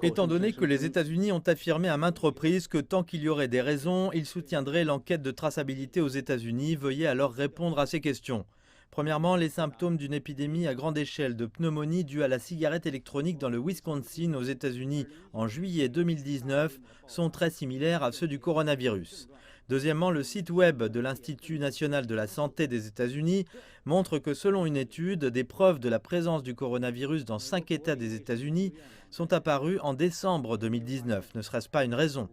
Étant donné que les États-Unis ont affirmé à maintes reprises que tant qu'il y aurait des raisons, ils soutiendraient l'enquête de traçabilité aux États-Unis, veuillez alors répondre à ces questions. Premièrement, les symptômes d'une épidémie à grande échelle de pneumonie due à la cigarette électronique dans le Wisconsin aux États-Unis en juillet 2019 sont très similaires à ceux du coronavirus. Deuxièmement, le site web de l'Institut national de la santé des États-Unis montre que selon une étude, des preuves de la présence du coronavirus dans 5 États des États-Unis sont apparues en décembre 2019. Ne serait-ce pas une raison ?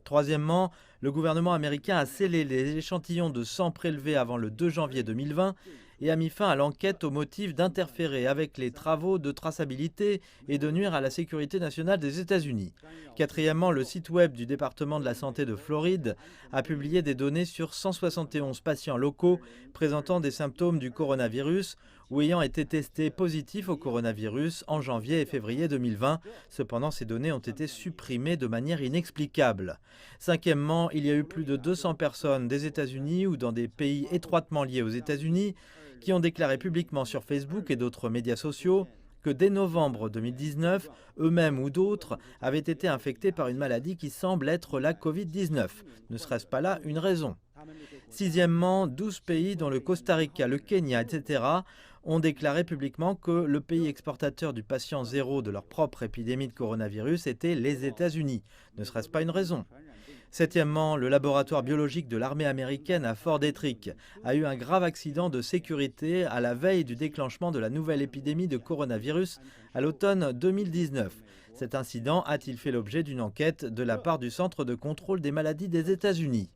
Troisièmement, le gouvernement américain a scellé les échantillons de sang prélevés avant le 2 janvier 2020 et a mis fin à l'enquête au motif d'interférer avec les travaux de traçabilité et de nuire à la sécurité nationale des États-Unis. Quatrièmement, le site web du département de la santé de Floride a publié des données sur 171 patients locaux présentant des symptômes du coronavirus ou ayant été testés positifs au coronavirus en janvier et février 2020. Cependant, ces données ont été supprimées de manière inexplicable. Cinquièmement, il y a eu plus de 200 personnes des États-Unis ou dans des pays étroitement liés aux États-Unis qui ont déclaré publiquement sur Facebook et d'autres médias sociaux que dès novembre 2019, eux-mêmes ou d'autres avaient été infectés par une maladie qui semble être la Covid-19. Ne serait-ce pas là une raison ? Sixièmement, 12 pays dont le Costa Rica, le Kenya, etc. ont déclaré publiquement que le pays exportateur du patient zéro de leur propre épidémie de coronavirus était les États-Unis. Ne serait-ce pas une raison ? Septièmement, le laboratoire biologique de l'armée américaine à Fort Detrick a eu un grave accident de sécurité à la veille du déclenchement de la nouvelle épidémie de coronavirus à l'automne 2019. Cet incident a-t-il fait l'objet d'une enquête de la part du Centre de contrôle des maladies des États-Unis ?